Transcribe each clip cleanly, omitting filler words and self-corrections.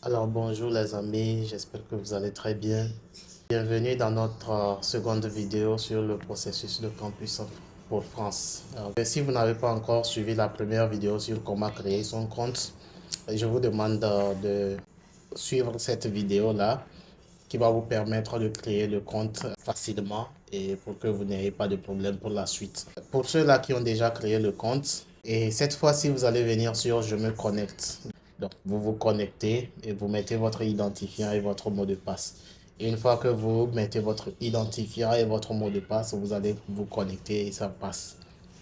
Alors bonjour les amis, j'espère que vous allez très bien. Bienvenue dans notre seconde vidéo sur le processus de campus pour France. Si vous n'avez pas encore suivi la première vidéo sur comment créer son compte, je vous demande de suivre cette vidéo-là qui va vous permettre de créer le compte facilement et pour que vous n'ayez pas de problème pour la suite. Pour ceux-là qui ont déjà créé le compte, et cette fois-ci, vous allez venir sur Je me connecte. Donc, vous vous connectez et vous mettez votre identifiant et votre mot de passe. Et une fois que vous mettez votre identifiant et votre mot de passe, vous allez vous connecter et ça passe.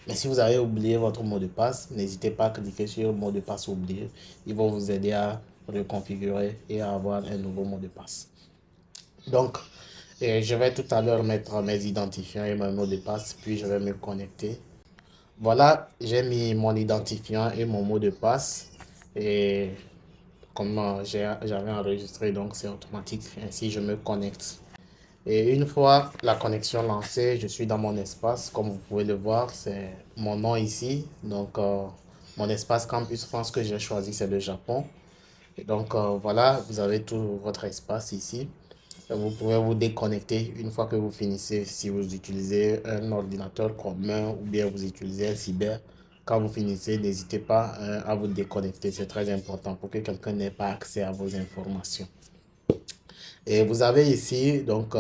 Mais si vous avez oublié votre mot de passe, n'hésitez pas à cliquer sur mot de passe oublié. Ils vont vous aider à reconfigurer et à avoir un nouveau mot de passe. Donc, je vais tout à l'heure mettre mes identifiants et mon mot de passe, puis je vais me connecter. Voilà, j'ai mis mon identifiant et mon mot de passe. Et comme j'avais enregistré, donc c'est automatique. Ainsi, je me connecte. Et une fois la connexion lancée, je suis dans mon espace. Comme vous pouvez le voir, c'est mon nom ici. Donc, mon espace Campus France que j'ai choisi, c'est le Japon. Et donc, voilà, vous avez tout votre espace ici. Vous pouvez vous déconnecter une fois que vous finissez. Si vous utilisez un ordinateur commun ou bien vous utilisez un cyber, quand vous finissez, n'hésitez pas à vous déconnecter. C'est très important pour que quelqu'un n'ait pas accès à vos informations. Et vous avez ici donc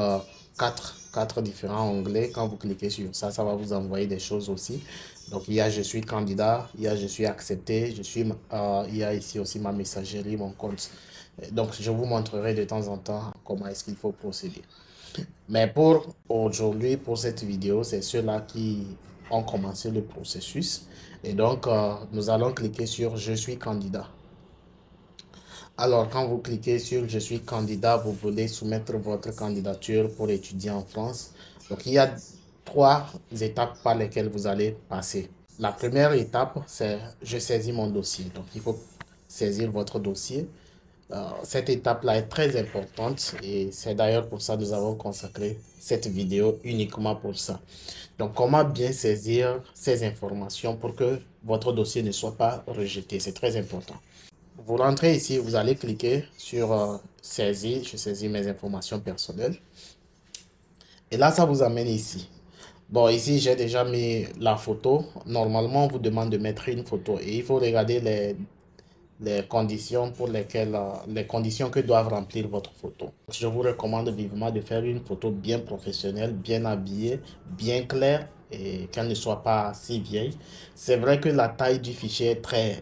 quatre différents onglets. Quand vous cliquez sur ça, ça va vous envoyer des choses aussi. Donc il y a je suis candidat, il y a je suis accepté, il y a ici aussi ma messagerie, mon compte. Donc je vous montrerai de temps en temps comment est-ce qu'il faut procéder. Mais pour aujourd'hui, pour cette vidéo, c'est ceux-là qui ont commencé le processus. Et donc nous allons cliquer sur je suis candidat. Alors, quand vous cliquez sur Je suis candidat, vous voulez soumettre votre candidature pour étudier en France. Donc, il y a trois étapes par lesquelles vous allez passer. La première étape, c'est Je saisis mon dossier. Donc, il faut saisir votre dossier. Cette étape-là est très importante et c'est d'ailleurs pour ça que nous avons consacré cette vidéo uniquement pour ça. Donc, comment bien saisir ces informations pour que votre dossier ne soit pas rejeté? C'est très important. Vous rentrez ici, vous allez cliquer sur Saisir. Je saisis mes informations personnelles. Et là, ça vous amène ici. Bon, ici, j'ai déjà mis la photo. Normalement, on vous demande de mettre une photo. Et il faut regarder les conditions pour lesquelles, les conditions que doivent remplir votre photo. Je vous recommande vivement de faire une photo bien professionnelle, bien habillée, bien claire et qu'elle ne soit pas si vieille. C'est vrai que la taille du fichier est très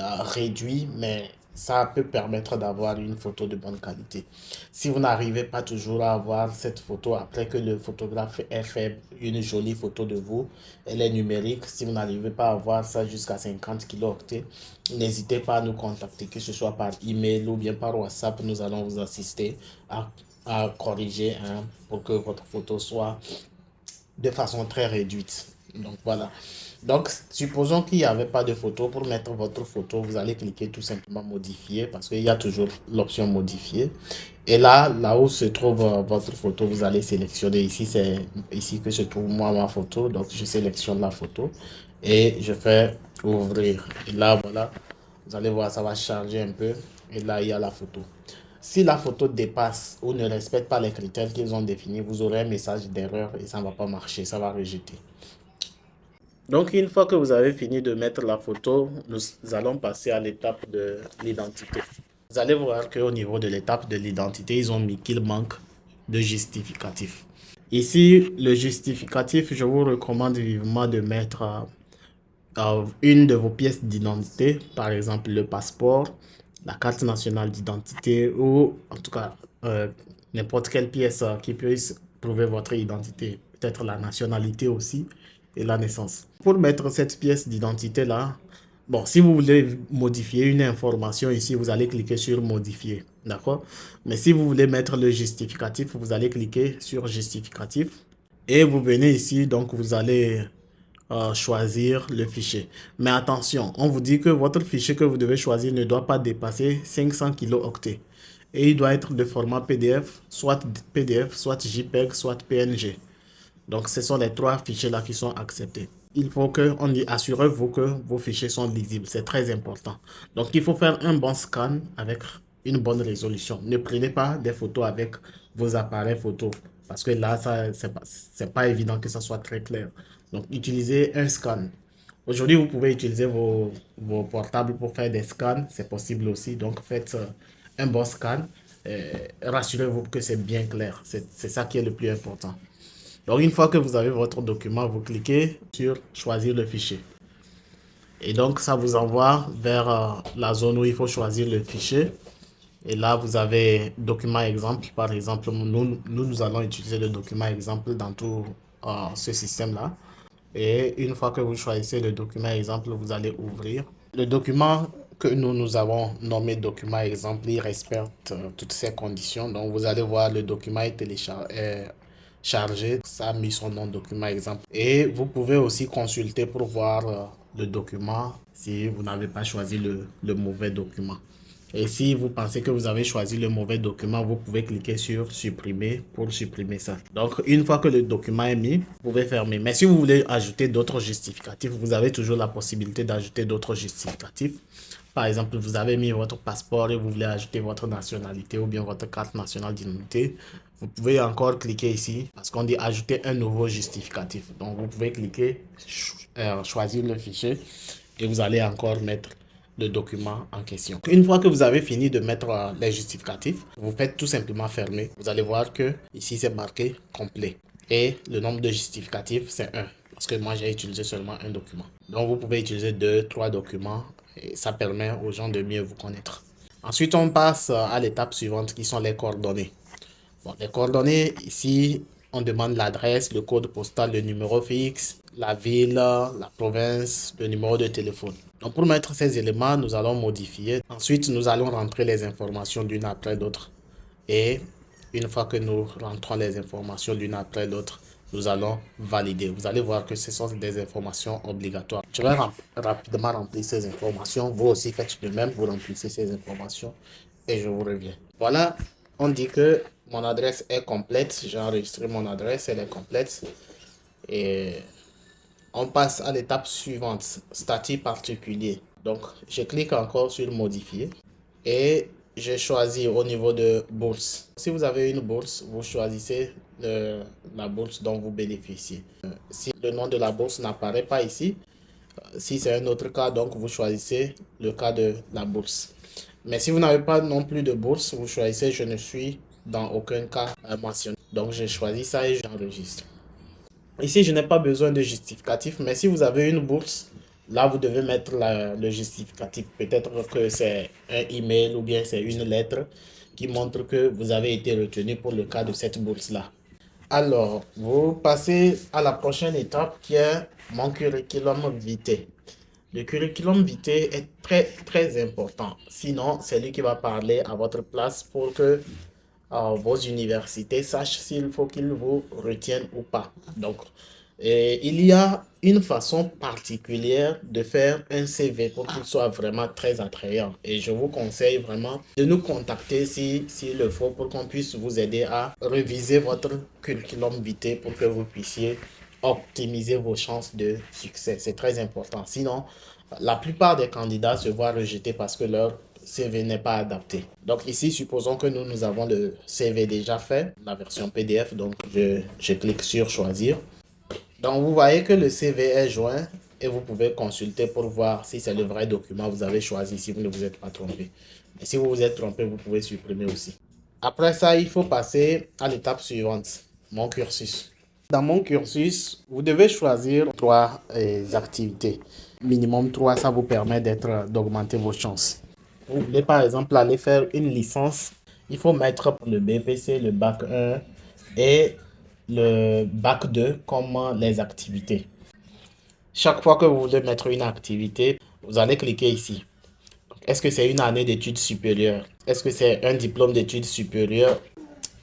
réduite, mais ça peut permettre d'avoir une photo de bonne qualité. Si vous n'arrivez pas toujours à avoir cette photo après que le photographe ait fait une jolie photo de vous, elle est numérique, si vous n'arrivez pas à avoir ça jusqu'à 50 kilooctets, n'hésitez pas à nous contacter, que ce soit par email ou bien par WhatsApp, nous allons vous assister à corriger pour que votre photo soit de façon très réduite. Donc voilà. Donc, supposons qu'il n'y avait pas de photo. Pour mettre votre photo, vous allez cliquer tout simplement modifier parce qu'il y a toujours l'option modifier. Et là où se trouve votre photo, vous allez sélectionner ici. C'est ici que se trouve moi ma photo. Donc, je sélectionne la photo et je fais ouvrir. Et là, voilà, vous allez voir, ça va charger un peu. Et là, il y a la photo. Si la photo dépasse ou ne respecte pas les critères qu'ils ont définis, vous aurez un message d'erreur et ça ne va pas marcher, ça va rejeter. Donc, une fois que vous avez fini de mettre la photo, nous allons passer à l'étape de l'identité. Vous allez voir qu'au niveau de l'étape de l'identité, ils ont mis qu'il manque de justificatif. Ici, le justificatif, je vous recommande vivement de mettre une de vos pièces d'identité, par exemple le passeport, la carte nationale d'identité ou en tout cas n'importe quelle pièce qui puisse prouver votre identité, peut-être la nationalité aussi et la naissance. Pour mettre cette pièce d'identité là, bon, si vous voulez modifier une information ici, vous allez cliquer sur modifier, d'accord? Mais si vous voulez mettre le justificatif, vous allez cliquer sur justificatif et vous venez ici, donc vous allez choisir le fichier. Mais attention, on vous dit que votre fichier que vous devez choisir ne doit pas dépasser 500 kilooctets. Et il doit être de format PDF, soit JPEG, soit PNG. Donc, ce sont les trois fichiers là qui sont acceptés. Il faut que, on dit, assurez-vous que vos fichiers sont lisibles. C'est très important. Donc, il faut faire un bon scan avec une bonne résolution. Ne prenez pas des photos avec vos appareils photo parce que là, c'est pas évident que ça soit très clair. Donc, utilisez un scan. Aujourd'hui, vous pouvez utiliser vos portables pour faire des scans. C'est possible aussi. Donc, faites un bon scan. Rassurez-vous que c'est bien clair. C'est ça qui est le plus important. Donc, une fois que vous avez votre document, vous cliquez sur choisir le fichier. Et donc, ça vous envoie vers la zone où il faut choisir le fichier. Et là, vous avez document exemple. Par exemple, nous allons utiliser le document exemple dans tout ce système-là. Et une fois que vous choisissez le document exemple, vous allez ouvrir. Le document que nous avons nommé document exemple, il respecte toutes ces conditions. Donc, vous allez voir le document est téléchargé. Ça a mis son nom document exemple. Et vous pouvez aussi consulter pour voir le document si vous n'avez pas choisi le mauvais document. Et si vous pensez que vous avez choisi le mauvais document, vous pouvez cliquer sur supprimer pour supprimer ça. Donc, une fois que le document est mis, vous pouvez fermer. Mais si vous voulez ajouter d'autres justificatifs, vous avez toujours la possibilité d'ajouter d'autres justificatifs. Par exemple, vous avez mis votre passeport et vous voulez ajouter votre nationalité ou bien votre carte nationale d'identité. Vous pouvez encore cliquer ici parce qu'on dit ajouter un nouveau justificatif. Donc, vous pouvez cliquer, choisir le fichier et vous allez encore mettre le document en question. Une fois que vous avez fini de mettre les justificatifs, vous faites tout simplement fermer. Vous allez voir que ici c'est marqué complet et le nombre de justificatifs c'est 1 parce que moi j'ai utilisé seulement un document. Donc vous pouvez utiliser 2, 3 documents et ça permet aux gens de mieux vous connaître. Ensuite on passe à l'étape suivante qui sont les coordonnées. Bon, les coordonnées ici on demande l'adresse, le code postal, le numéro fixe, la ville, la province, le numéro de téléphone. Donc pour mettre ces éléments, nous allons modifier. Ensuite, nous allons rentrer les informations l'une après l'autre. Et une fois que nous rentrons les informations l'une après l'autre, nous allons valider. Vous allez voir que ce sont des informations obligatoires. Je vais rapidement remplir ces informations. Vous aussi faites de même, vous remplissez ces informations et je vous reviens. Voilà, on dit que mon adresse est complète. J'ai enregistré mon adresse, elle est complète. Et on passe à l'étape suivante, statut particulier. Donc, je clique encore sur modifier et je choisis au niveau de bourse. Si vous avez une bourse, vous choisissez la bourse dont vous bénéficiez. Si le nom de la bourse n'apparaît pas ici, si c'est un autre cas, donc vous choisissez le cas de la bourse. Mais si vous n'avez pas non plus de bourse, vous choisissez je ne suis dans aucun cas mentionné. Donc, j'ai choisi ça et j'enregistre. Ici, je n'ai pas besoin de justificatif, mais si vous avez une bourse, là, vous devez mettre le justificatif. Peut-être que c'est un email ou bien c'est une lettre qui montre que vous avez été retenu pour le cas de cette bourse-là. Alors, vous passez à la prochaine étape qui est mon curriculum vitae. Le curriculum vitae est très important. Sinon, c'est lui qui va parler à votre place pour que vos universités sachent s'il faut qu'ils vous retiennent ou pas. Donc, il y a une façon particulière de faire un CV pour qu'il soit vraiment très attrayant. Et je vous conseille vraiment de nous contacter s'il le faut pour qu'on puisse vous aider à réviser votre curriculum vitae pour que vous puissiez optimiser vos chances de succès. C'est très important. Sinon, la plupart des candidats se voient rejetés parce que leur CV n'est pas adapté. Donc ici, supposons que nous avons le CV déjà fait, la version PDF. Donc je clique sur choisir. Donc vous voyez que le CV est joint et vous pouvez consulter pour voir si c'est le vrai document que vous avez choisi, si vous ne vous êtes pas trompé. Et si vous vous êtes trompé, vous pouvez supprimer aussi. Après ça, il faut passer à l'étape suivante, mon cursus. Dans mon cursus, vous devez choisir 3 activités. Minimum 3, ça vous permet d'augmenter vos chances. Vous voulez par exemple aller faire une licence, il faut mettre le BPC, le bac 1 et le bac 2 comme les activités. Chaque fois que vous voulez mettre une activité, vous allez cliquer ici. Est-ce que c'est une année d'études supérieures? Est-ce que c'est un diplôme d'études supérieures?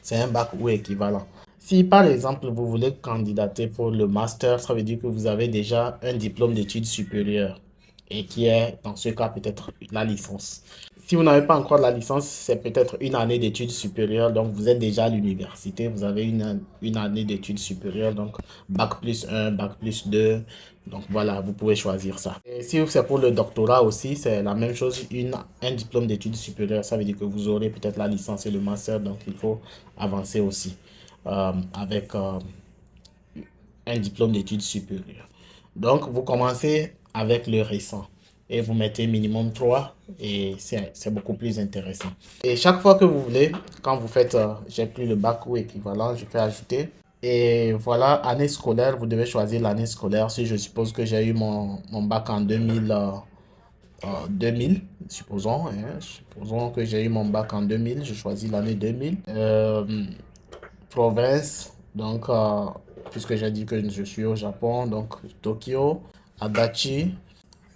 C'est un bac ou équivalent. Si par exemple vous voulez candidater pour le master, ça veut dire que vous avez déjà un diplôme d'études supérieures et qui est dans ce cas peut-être la licence. Si vous n'avez pas encore la licence, c'est peut-être une année d'études supérieures. Donc, vous êtes déjà à l'université. Vous avez une année d'études supérieures. Donc, bac plus un, bac plus 2. Donc, voilà, vous pouvez choisir ça. Et si c'est pour le doctorat aussi, c'est la même chose. Un diplôme d'études supérieures, ça veut dire que vous aurez peut-être la licence et le master. Donc, il faut avancer aussi avec un diplôme d'études supérieures. Donc, vous commencez avec le récent et vous mettez minimum 3 et c'est beaucoup plus intéressant. Et chaque fois que vous voulez, quand vous faites, j'ai pris le bac ou équivalent, je fais ajouter. Et voilà, année scolaire, vous devez choisir l'année scolaire. Si je suppose que j'ai eu mon bac en 2000, supposons, hein, supposons que j'ai eu mon bac en 2000, je choisis l'année 2000. Province, donc, puisque j'ai dit que je suis au Japon, donc Tokyo, Adachi,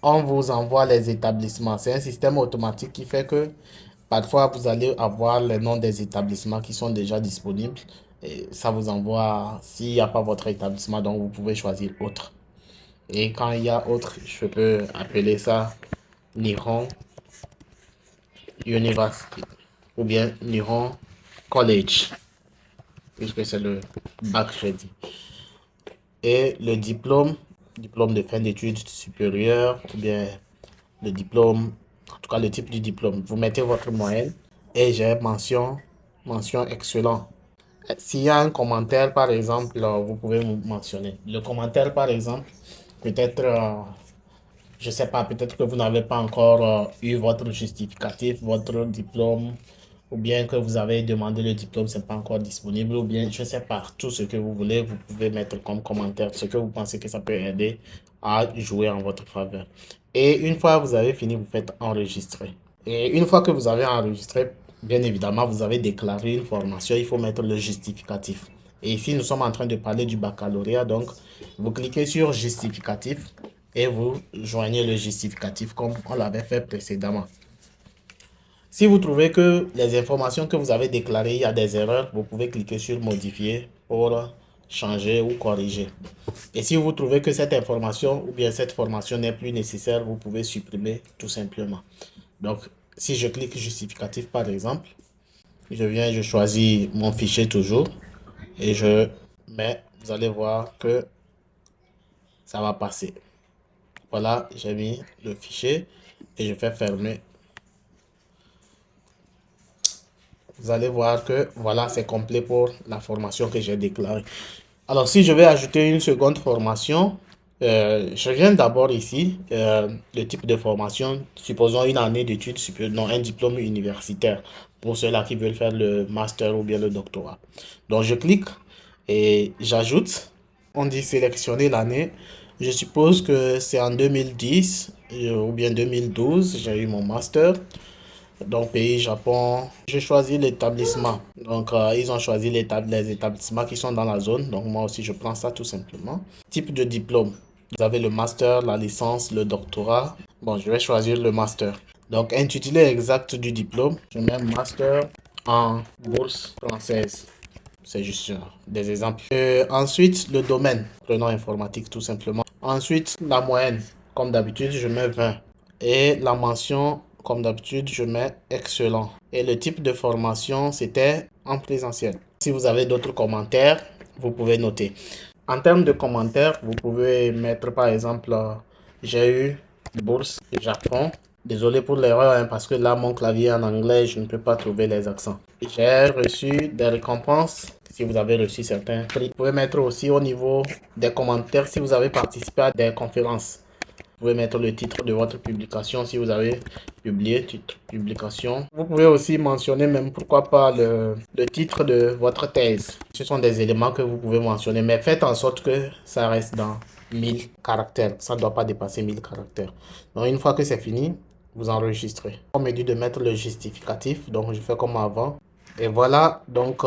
on vous envoie les établissements. C'est un système automatique qui fait que parfois vous allez avoir les noms des établissements qui sont déjà disponibles. Et ça vous envoie, s'il n'y a pas votre établissement, donc vous pouvez choisir autre. Et quand il y a autre, je peux appeler ça Nihon University ou bien Nihon College, puisque c'est le bac, j'ai dit. Et le diplôme de fin d'études supérieures, ou bien le diplôme, en tout cas le type du diplôme. Vous mettez votre moyenne et j'ai mention excellent. S'il y a un commentaire, par exemple, vous pouvez me mentionner. Le commentaire, par exemple, peut-être, je sais pas, peut-être que vous n'avez pas encore eu votre justificatif, votre diplôme, ou bien que vous avez demandé le diplôme, c'est pas encore disponible, ou bien, je sais pas, tout ce que vous voulez, vous pouvez mettre comme commentaire, ce que vous pensez que ça peut aider à jouer en votre faveur. Et une fois que vous avez fini, vous faites enregistrer. Et une fois que vous avez enregistré, bien évidemment, vous avez déclaré une formation, il faut mettre le justificatif. Et ici, nous sommes en train de parler du baccalauréat, donc vous cliquez sur justificatif et vous joignez le justificatif comme on l'avait fait précédemment. Si vous trouvez que les informations que vous avez déclarées, il y a des erreurs, vous pouvez cliquer sur modifier pour changer ou corriger. Et si vous trouvez que cette information ou bien cette formation n'est plus nécessaire, vous pouvez supprimer tout simplement. Donc, si je clique justificatif par exemple, je viens, je choisis mon fichier toujours et je mets, vous allez voir que ça va passer. Voilà, j'ai mis le fichier et je fais fermer. Vous allez voir que voilà, c'est complet pour la formation que j'ai déclarée. Alors, si je vais ajouter une seconde formation, je viens d'abord ici, le type de formation, supposons une année d'études supérieures, non, un diplôme universitaire pour ceux-là qui veulent faire le master ou bien le doctorat. Donc, je clique et j'ajoute. On dit sélectionner l'année. Je suppose que c'est en 2010 ou bien 2012, j'ai eu mon master. Donc, pays Japon, j'ai choisi l'établissement. Donc, ils ont choisi les établissements qui sont dans la zone. Donc, moi aussi, je prends ça tout simplement. Type de diplôme. Vous avez le master, la licence, le doctorat. Bon, je vais choisir le master. Donc, intitulé exact du diplôme, je mets master en bourse française. C'est juste des exemples. Ensuite, le domaine. Prenons informatique tout simplement. Ensuite, la moyenne. Comme d'habitude, je mets 20. Et la mention, comme d'habitude, je mets excellent. Et le type de formation, c'était en présentiel. Si vous avez d'autres commentaires, vous pouvez noter. En termes de commentaires, vous pouvez mettre par exemple, j'ai eu bourse Japon. Désolé pour l'erreur, hein, parce que là, mon clavier est en anglais, je ne peux pas trouver les accents. J'ai reçu des récompenses, si vous avez reçu certains prix. Vous pouvez mettre aussi au niveau des commentaires si vous avez participé à des conférences. Vous pouvez mettre le titre de votre publication si vous avez publié, titre, publication. Vous pouvez aussi mentionner même pourquoi pas le titre de votre thèse. Ce sont des éléments que vous pouvez mentionner, mais faites en sorte que ça reste dans 1000 caractères. Ça ne doit pas dépasser 1000 caractères. Donc une fois que c'est fini, vous enregistrez. On me dit de mettre le justificatif, donc je fais comme avant. Et voilà, donc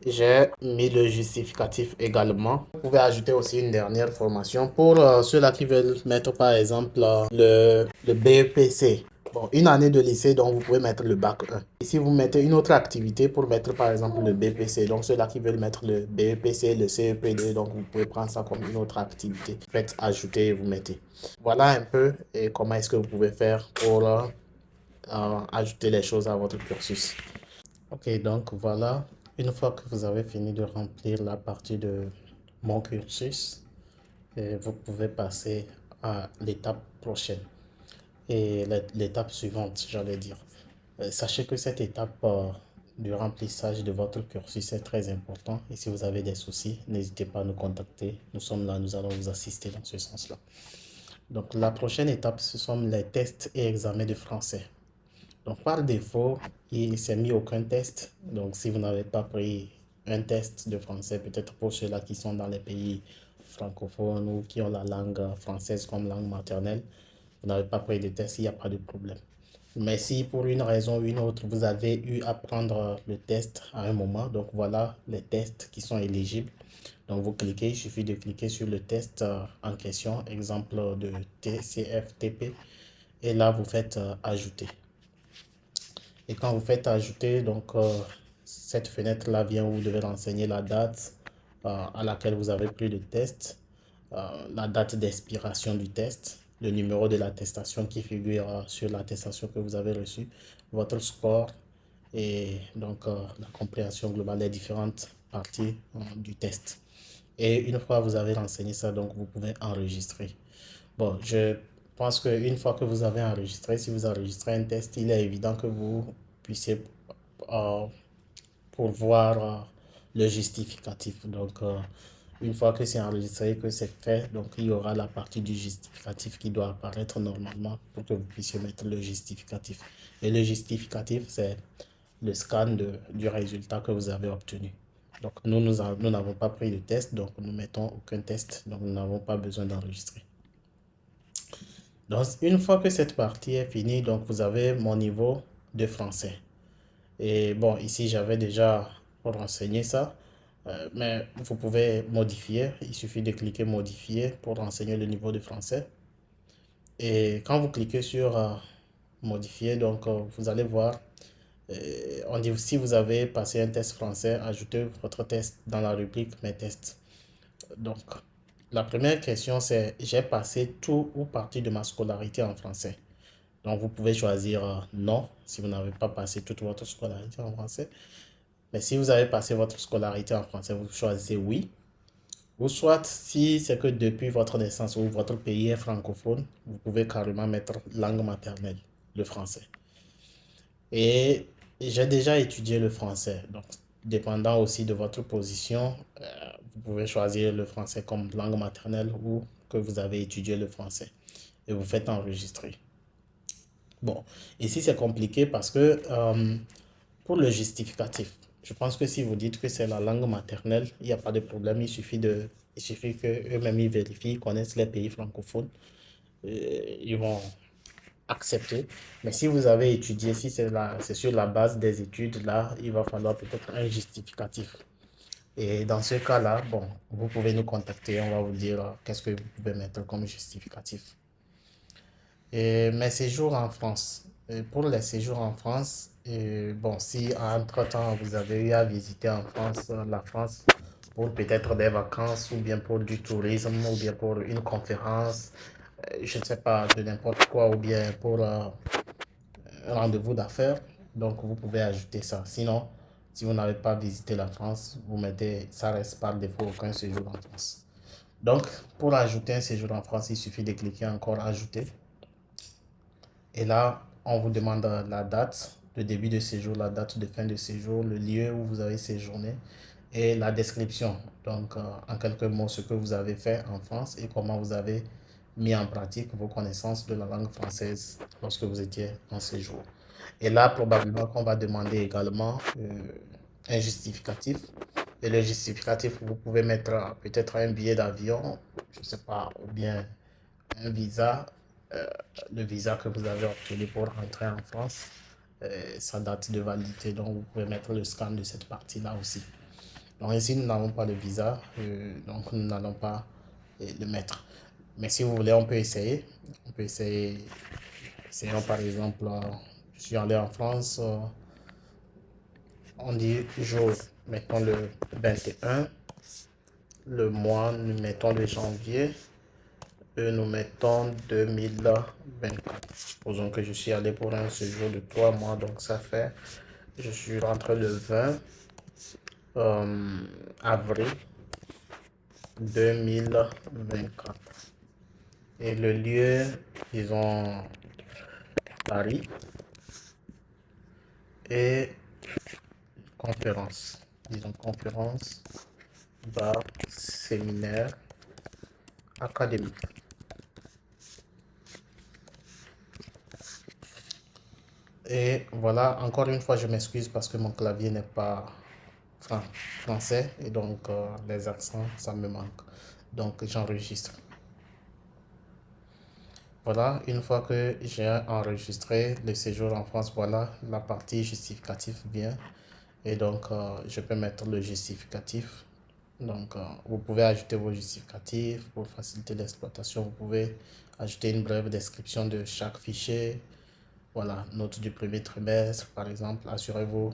j'ai mis le justificatif également. Vous pouvez ajouter aussi une dernière formation pour ceux-là qui veulent mettre par exemple le BEPC. Bon, une année de lycée, donc vous pouvez mettre le bac 1. Ici, vous mettez une autre activité pour mettre par exemple le BPC. Donc ceux-là qui veulent mettre le BEPC, le CEPD, donc vous pouvez prendre ça comme une autre activité. Faites ajouter et vous mettez. Voilà un peu et comment est-ce que vous pouvez faire pour ajouter les choses à votre cursus. Ok, donc voilà, une fois que vous avez fini de remplir la partie de mon cursus, vous pouvez passer à l'étape prochaine et l'étape suivante, j'allais dire. Sachez que cette étape du remplissage de votre cursus est très important et si vous avez des soucis, n'hésitez pas à nous contacter. Nous sommes là, nous allons vous assister dans ce sens-là. Donc la prochaine étape, ce sont les tests et examens de français. Donc par défaut, il ne s'est mis aucun test. Donc si vous n'avez pas pris un test de français, peut-être pour ceux-là qui sont dans les pays francophones ou qui ont la langue française comme langue maternelle, vous n'avez pas pris de test, il n'y a pas de problème. Mais si pour une raison ou une autre, vous avez eu à prendre le test à un moment, donc voilà les tests qui sont éligibles. Donc vous cliquez, il suffit de cliquer sur le test en question, exemple de TCFTP, et là vous faites ajouter. Et quand vous faites ajouter, donc cette fenêtre-là vient où vous devez renseigner la date à laquelle vous avez pris le test, la date d'expiration du test, le numéro de l'attestation qui figure sur l'attestation que vous avez reçue, votre score et donc la compréhension globale des différentes parties du test. Et une fois que vous avez renseigné ça, donc vous pouvez enregistrer. Bon, je pense qu'une fois que vous avez enregistré, si vous enregistrez un test, il est évident que vous puissiez euh, pourvoir le justificatif. Donc, une fois que c'est enregistré, que c'est fait, donc il y aura la partie du justificatif qui doit apparaître normalement pour que vous puissiez mettre le justificatif. Et le justificatif, c'est le scan du résultat que vous avez obtenu. Donc, nous n'avons pas pris de test, donc nous mettons aucun test, donc nous n'avons pas besoin d'enregistrer. Donc, une fois que cette partie est finie, donc vous avez mon niveau de français. Et bon, ici, j'avais déjà renseigné ça, mais vous pouvez modifier. Il suffit de cliquer modifier pour renseigner le niveau de français. Et quand vous cliquez sur modifier, donc vous allez voir, on dit si vous avez passé un test français, ajoutez votre test dans la rubrique mes tests. Donc, la première question, c'est j'ai passé tout ou partie de ma scolarité en français. Donc, vous pouvez choisir non si vous n'avez pas passé toute votre scolarité en français. Mais si vous avez passé votre scolarité en français, vous choisissez oui. Ou soit, si c'est que depuis votre naissance ou votre pays est francophone, vous pouvez carrément mettre langue maternelle, le français. Et j'ai déjà étudié le français. Donc, dépendant aussi de votre position, vous pouvez choisir le français comme langue maternelle ou que vous avez étudié le français. Et vous faites enregistrer. Bon, ici c'est compliqué parce que pour le justificatif, je pense que si vous dites que c'est la langue maternelle, il n'y a pas de problème. Il suffit qu'eux-mêmes ils vérifient, ils connaissent les pays francophones. Ils vont accepter. Mais si vous avez étudié, si c'est sur la base des études, là, il va falloir peut-être un justificatif. Et dans ce cas-là, bon, vous pouvez nous contacter, on va vous dire qu'est-ce que vous pouvez mettre comme justificatif. Et mes séjours en France. Et pour les séjours en France, bon, si entre-temps vous avez eu à visiter en France, la France, pour peut-être des vacances ou bien pour du tourisme ou bien pour une conférence, je ne sais pas, de n'importe quoi ou bien pour un rendez-vous d'affaires, donc vous pouvez ajouter ça. Sinon, si vous n'avez pas visité la France, vous mettez, ça reste par défaut aucun séjour en France. Donc, pour ajouter un séjour en France, il suffit de cliquer encore ajouter. Et là, on vous demande la date, le début de séjour, la date de fin de séjour, le lieu où vous avez séjourné et la description. Donc, en quelques mots, ce que vous avez fait en France et comment vous avez mis en pratique vos connaissances de la langue française lorsque vous étiez en séjour. Et là, probablement qu'on va demander également un justificatif. Et le justificatif, vous pouvez mettre peut-être un billet d'avion, je ne sais pas, ou bien un visa, euh, le visa que vous avez obtenu pour rentrer en France, sa date de validité. Donc, vous pouvez mettre le scan de cette partie-là aussi. Donc, ici, nous n'avons pas de visa, donc nous n'allons pas le mettre. Mais si vous voulez, on peut essayer. On peut essayer. Essayons par exemple, je suis allé en France, on dit jour, mettons le 21, le mois, nous mettons le janvier, et nous mettons 2024. Supposons que je suis allé pour un séjour de 3 mois, donc ça fait, je suis rentré le 20 avril 2024. Et le lieu, disons Paris, et conférence, disons conférence, bar, séminaire, académique. Et voilà, encore une fois, je m'excuse parce que mon clavier n'est pas français et donc les accents, ça me manque. Donc j'enregistre. Voilà, une fois que j'ai enregistré le séjour en France, voilà, la partie justificative vient. Et donc, je peux mettre le justificatif. Donc, vous pouvez ajouter vos justificatifs pour faciliter l'exploitation. Vous pouvez ajouter une brève description de chaque fichier. Voilà, note du premier trimestre, par exemple. Assurez-vous,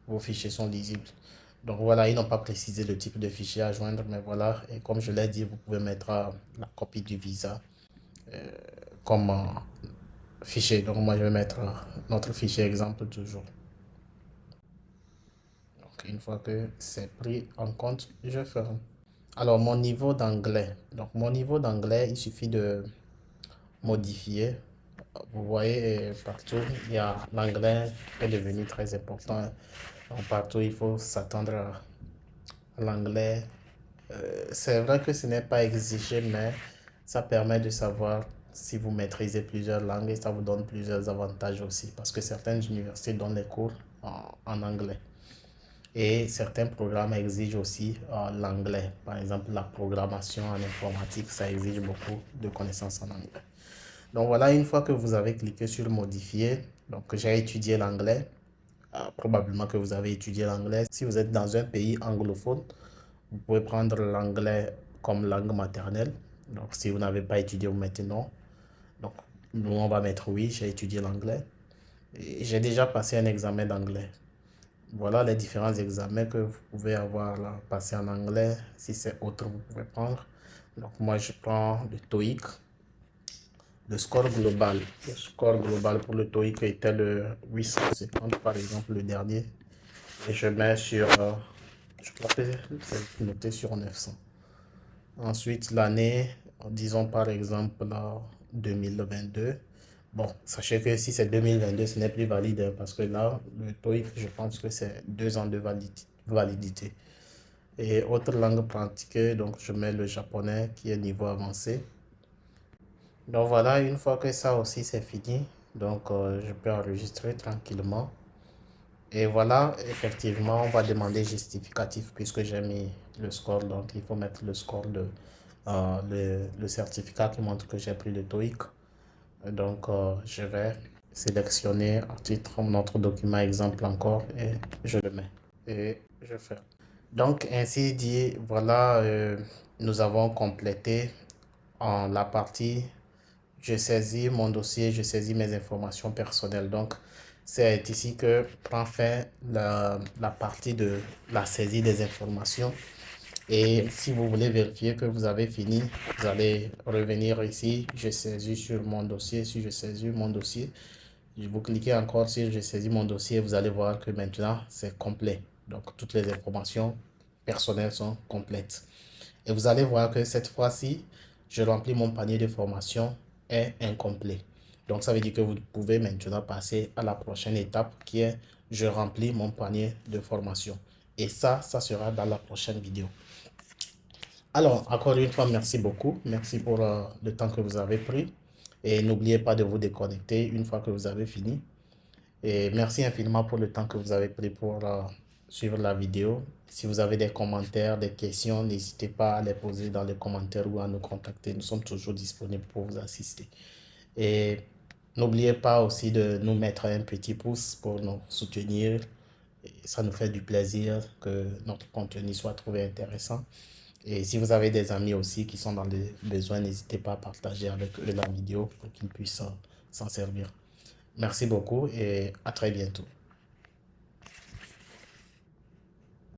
vos fichiers sont lisibles. Donc voilà, ils n'ont pas précisé le type de fichier à joindre, mais voilà. Et comme je l'ai dit, vous pouvez mettre la copie du visa comme fichier. Donc moi, je vais mettre notre fichier exemple toujours. Donc une fois que c'est pris en compte, je ferme. Alors mon niveau d'anglais. Donc mon niveau d'anglais, il suffit de modifier. Vous voyez partout, il y a l'anglais est devenu très important. Donc partout, il faut s'attendre à l'anglais. C'est vrai que ce n'est pas exigé, mais ça permet de savoir si vous maîtrisez plusieurs langues et ça vous donne plusieurs avantages aussi. Parce que certaines universités donnent les cours en anglais. Et certains programmes exigent aussi l'anglais. Par exemple, la programmation en informatique, ça exige beaucoup de connaissances en anglais. Donc voilà, une fois que vous avez cliqué sur modifier, donc j'ai étudié l'anglais. Probablement que vous avez étudié l'anglais. Si vous êtes dans un pays anglophone, vous pouvez prendre l'anglais comme langue maternelle. Donc si vous n'avez pas étudié, vous mettez non. Donc nous, on va mettre oui, j'ai étudié l'anglais. J'ai déjà passé un examen d'anglais. Voilà les différents examens que vous pouvez avoir là, passé en anglais. Si c'est autre, vous pouvez prendre. Donc moi, je prends le TOEIC. Le score global. Le score global pour le TOEIC était le 850 par exemple, le dernier. Et je mets sur, je crois que c'est noté sur 900. Ensuite, l'année, disons par exemple 2022. Bon, sachez que si c'est 2022, ce n'est plus valide hein, parce que là, le TOEIC, je pense que c'est 2 ans de validité. Et autre langue pratiquée, donc je mets le japonais qui est niveau avancé. Donc voilà, une fois que ça aussi c'est fini, donc je peux enregistrer tranquillement. Et voilà, effectivement, on va demander justificatif puisque j'ai mis le score. Donc il faut mettre le score de le certificat qui montre que j'ai pris le TOEIC. Donc je vais sélectionner à titre notre document exemple encore et je le mets et je fais. Donc ainsi dit, voilà, nous avons complété en la partie je saisis mon dossier, je saisis mes informations personnelles. Donc, c'est ici que prend fin la partie de la saisie des informations. Et si vous voulez vérifier que vous avez fini, vous allez revenir ici, je saisis sur mon dossier. Si je saisis mon dossier, vous cliquez encore sur je saisis mon dossier, vous allez voir que maintenant c'est complet. Donc, toutes les informations personnelles sont complètes. Et vous allez voir que cette fois-ci, je remplis mon panier de formation est incomplet. Donc, ça veut dire que vous pouvez maintenant passer à la prochaine étape qui est je remplis mon panier de formation. Et ça sera dans la prochaine vidéo. Alors, encore une fois, merci beaucoup. Merci pour le temps que vous avez pris. Et n'oubliez pas de vous déconnecter une fois que vous avez fini. Et merci infiniment pour le temps que vous avez pris pour suivre la vidéo. Si vous avez des commentaires, des questions, n'hésitez pas à les poser dans les commentaires ou à nous contacter. Nous sommes toujours disponibles pour vous assister. Et n'oubliez pas aussi de nous mettre un petit pouce pour nous soutenir. Et ça nous fait du plaisir que notre contenu soit trouvé intéressant. Et si vous avez des amis aussi qui sont dans les besoins, n'hésitez pas à partager avec eux la vidéo pour qu'ils puissent s'en servir. Merci beaucoup et à très bientôt.